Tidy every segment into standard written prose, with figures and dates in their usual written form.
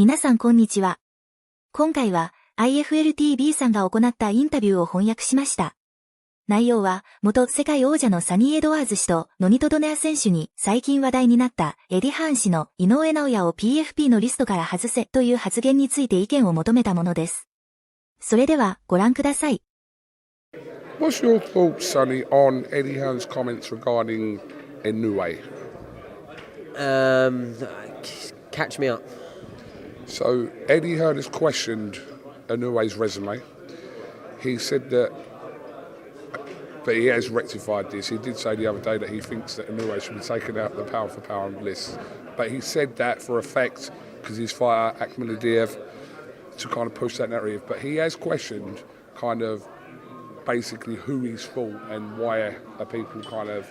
皆さんこんにちは。今回は IFL-TV さんが行ったインタビューを翻訳しました。内容は元世界王者のサニーエドワーズ氏とノニトドネア選手に最近話題になったエディハーン氏の井上尚弥をPFP のリストから外せという発言について意見を求めたものです。それではご覧ください。What's your thoughts, Sonny, on Eddie Hearn's comments regarding Inoue? Catch me up. So Eddie Hearn has questioned Inoue's resume. He said that, but he has rectified this. He did say the other day that he thinks that Inoue should be taken out of the pound for pound list. But he said that for effect because his fighter Akhmadaliev to kind of push that narrative. But he has questioned kind of basically who he's fought and why are people kind of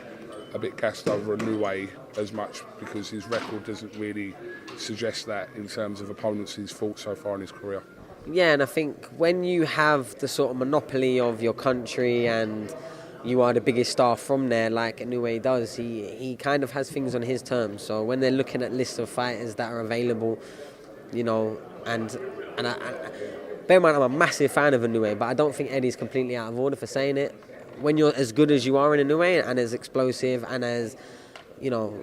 a bit gassed over Inoue as much, because his record doesn't really suggest that in terms of opponents he's fought so far in his career. Yeah, and I think when you have the sort of monopoly of your country and you are the biggest star from there, like Inoue does, he kind of has things on his terms. So when they're looking at lists of fighters that are available, you know, and bear in mind I'm a massive fan of Inoue, but I don't think Eddie's completely out of order for saying it. When you're as good as you are in Inoue and as explosive and as, you know,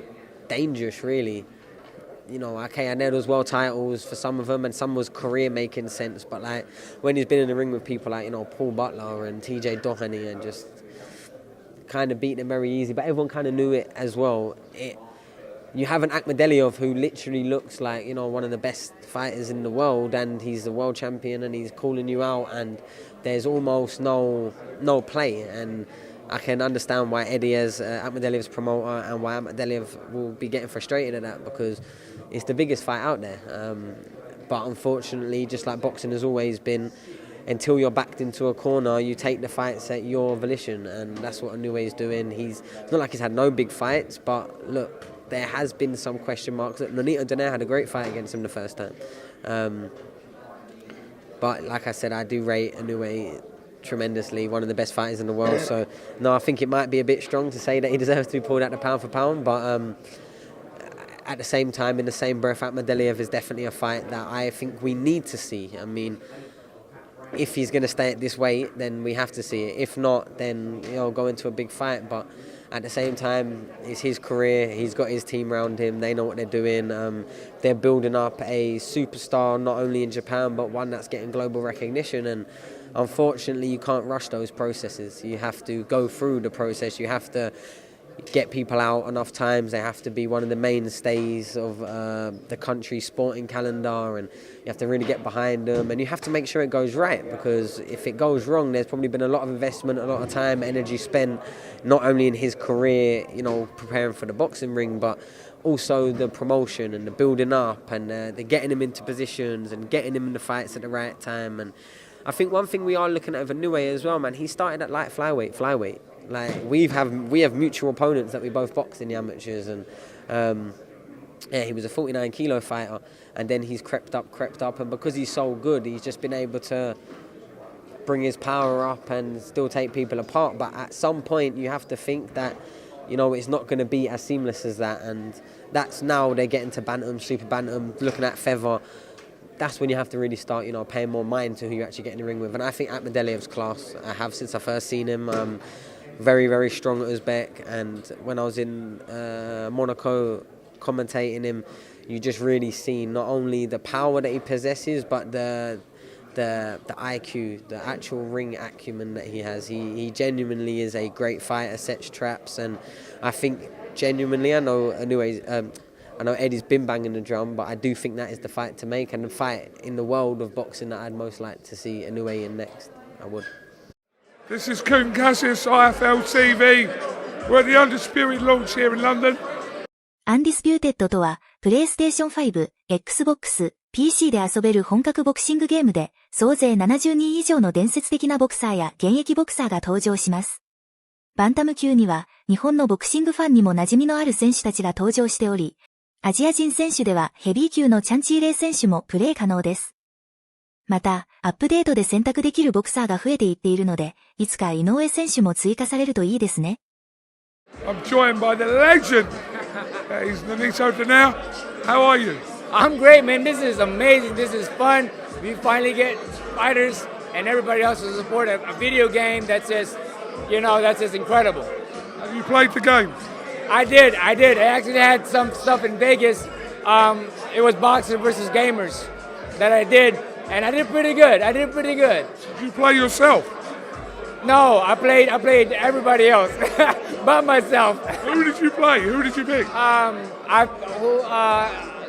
dangerous really, you know, okay, I know those world titles for some of them and some was career making sense, but like when he's been in the ring with people like, you know, Paul Butler and TJ Doheny and just kind of beat them very easy, but everyone kind of knew it as well. You have an Akhmadaliev who literally looks like, you know, one of the best fighters in the world, and he's the world champion and he's calling you out, and there's almost no play. And I can understand why Eddie is Akhmadaliev's promoter and why Akhmadaliev will be getting frustrated at that, because it's the biggest fight out there. But unfortunately, just like boxing has always been, until you're backed into a corner, you take the fights at your volition, and that's what Inoue is doing. It's not like he's had no big fights, but look, there has been some question marks. Nonito Donaire had a great fight against him the first time. But like I said, I do rate Inoue tremendously, one of the best fighters in the world. So, no, I think it might be a bit strong to say that he deserves to be pulled out the pound for pound. But at the same time, in the same breath, Akhmadaliev is definitely a fight that I think we need to see. I mean, if he's going to stay at this weight, then we have to see it. If not, then, you know, go into a big fight. But at the same time, it's his career. He's got his team around him. They know what they're doing. They're building up a superstar, not only in Japan, but one that's getting global recognition. And unfortunately, you can't rush those processes. You have to go through the process. You have to get people out enough times. They have to be one of the mainstays of the country's sporting calendar, and you have to really get behind them, and you have to make sure it goes right, because if it goes wrong, there's probably been a lot of investment, a lot of time, energy spent, not only in his career, you know, preparing for the boxing ring, but also the promotion and the building up and the getting him into positions and getting him in the fights at the right time. And I think one thing we are looking at with Inoue as well, man, he started at light flyweight. Like we have mutual opponents that we both boxed in the amateurs, and yeah, he was a 49 kilo fighter, and then he's crept up, and because he's so good, he's just been able to bring his power up and still take people apart. But at some point, you have to think that, you know, it's not going to be as seamless as that, and that's now they're getting to bantam, super bantam, looking at feather. That's when you have to really start, you know, paying more mind to who you actually get in the ring with. And I think Akhmadaliev's class. I have since I first seen him. Very, very strong at Uzbek, and when I was in Monaco commentating him, you just really see not only the power that he possesses, but the IQ, the actual ring acumen that he has. He genuinely is a great fighter, sets traps, and I think genuinely, I know Eddie's been banging the drum, but I do think that is the fight to make, and the fight in the world of boxing that I'd most like to see Inoue in next. I would. This is Kuhn Cassius, IFL TV. We're at the Undisputed launch here in London. Undisputed とは、プレイステーション5、Xbox、PC で遊べる本格ボクシングゲームで、総勢70人以上の伝説的なボクサーや現役ボクサーが登場します。バンタム級には、日本のボクシングファンにも馴染みのある選手たちが登場しており、アジア人選手ではヘビー級のチャンチーレイ選手もプレイ可能です。また、アップデートで選択できるボクサーが増えていっているので、いつか井上選手も追加されるといいですね。I'm joined by the legend. He's Nonito Donaire. How are you? I'm great, man. This is amazing. This is fun. We finally get fighters and everybody else to support a video game that's just, that's just incredible. Have you played the game? I did. I actually had some stuff in Vegas. It was boxers versus gamers that I did, and I did pretty good. Did you play yourself? No, I played everybody else, but myself. Who did you play? Who did you pick?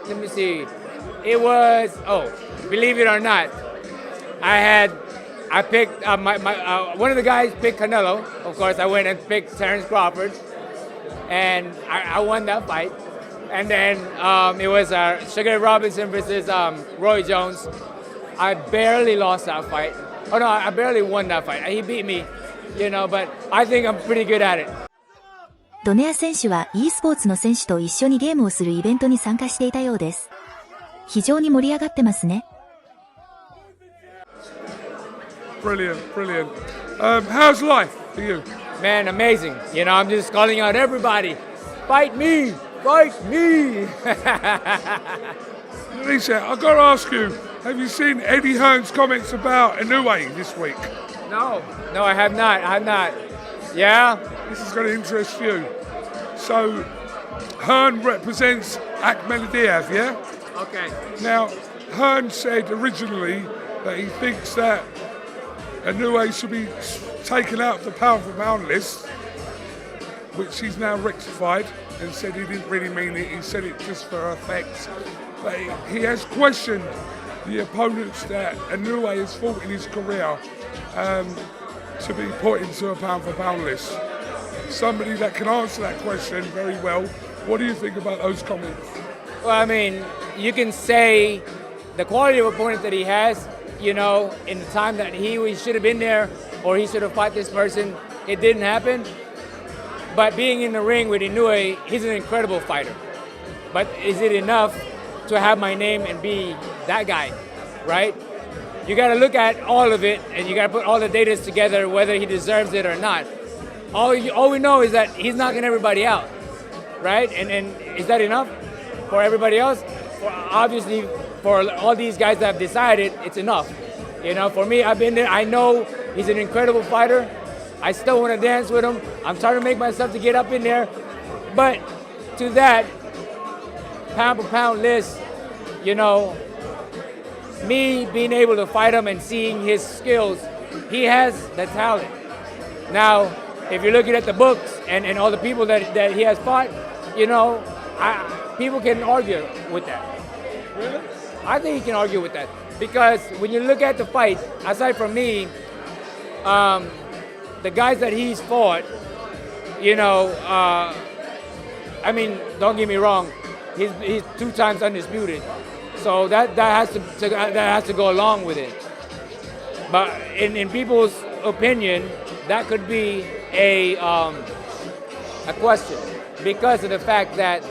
Let me see. It was, believe it or not, I picked, one of the guys picked Canelo. Of course, I went and picked Terrence Crawford, and I won that fight. And then it was Sugar Ray Robinson versus Roy Jones. I barely lost that fight. Oh no, I barely won that fight. He beat me, but I think I'm pretty good at it. ドネア選手は e スポーツの選手と一緒にゲームをするイベントに参加していたようです。非常に盛り上がってますね。Brilliant. How's life for you? Man, amazing. I'm just calling out everybody. Fight me! Fight me! Lisa, I've got to ask you, have you seen Eddie Hearn's comments about Inoue this week? No, I have not. Yeah? This is going to interest you. So, Hearn represents Akhmadaliev, yeah? Okay. Now, Hearn said originally that he thinks that Inoue should be taken out of the pound-for-pound list, which he's now rectified and said he didn't really mean it. He said it just for effect. But he has questioned the opponents that Inoue has fought in his career to be put into a pound-for-pound list. Somebody that can answer that question very well. What do you think about those comments? Well, I mean, you can say the quality of opponent that he has, in the time that he should have been there or he should have fought this person, it didn't happen. But being in the ring with Inoue, he's an incredible fighter. But is it enough to have my name and be that guy, right? You got to look at all of it, and you got to put all the data together, whether he deserves it or not. All we know is that he's knocking everybody out, right? And is that enough for everybody else? Obviously, for all these guys that have decided, it's enough. For me, I've been there. I know he's an incredible fighter. I still want to dance with him. I'm trying to make myself to get up in there. But to that pound-for-pound list, me being able to fight him and seeing his skills, he has the talent. Now, if you're looking at the books and all the people that he has fought, people can argue with that. Really? I think he can argue with that. Because when you look at the fight, aside from me, the guys that he's fought, I mean, don't get me wrong, he's 2 times undisputed. So that has to go along with it. But in people's opinion, that could be a question because of the fact that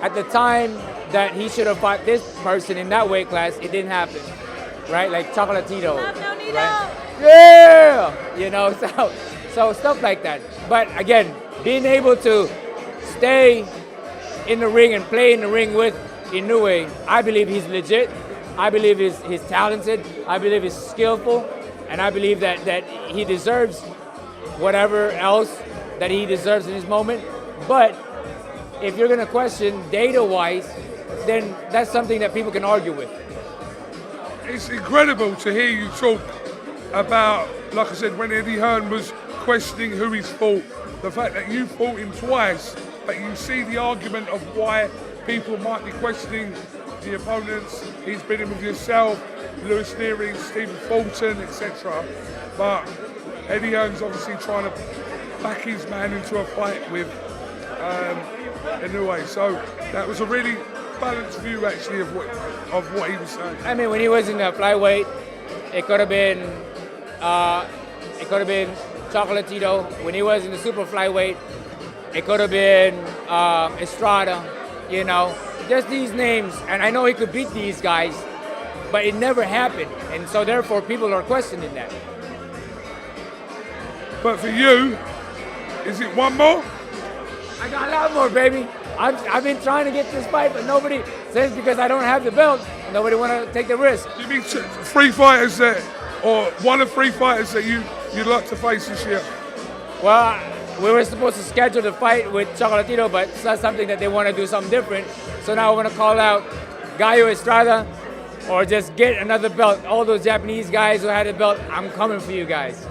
at the time that he should have fought this person in that weight class, it didn't happen, right? Like Chocolatito. Love Nonito. Right? Yeah, so stuff like that. But again, being able to stay in the ring and play in the ring with Inoue, I believe he's legit. I believe he's talented. I believe he's skillful, and I believe that he deserves whatever else that he deserves in this moment. But if you're going to question data-wise, then that's something that people can argue with. It's incredible to hear you talk about, like I said, when Eddie Hearn was questioning who he's fought, the fact that you fought him twice, but you see the argument of why people might be questioning the opponents. He's been in with yourself, Lewis Neary, Stephen Fulton, etc. But Eddie Hearn's obviously trying to back his man into a fight with Inoue. So that was a really balanced view, actually, of what he was saying. I mean, when he was in the flyweight, it could have been Chocolatito. When he was in the super flyweight, it could have been Estrada. Just these names, and I know he could beat these guys, but it never happened, and so therefore people are questioning that. But for you, is it one more? I got a lot more, baby. I've been trying to get this fight, but nobody says because I don't have the belt, nobody want to take the risk. Do you mean three fighters that, or one of three fighters that you'd like to face this year? Well, we were supposed to schedule the fight with Chocolatito, but it's not something that they want to do something different. So now we're going to call out Gallo Estrada or just get another belt. All those Japanese guys who had a belt, I'm coming for you guys.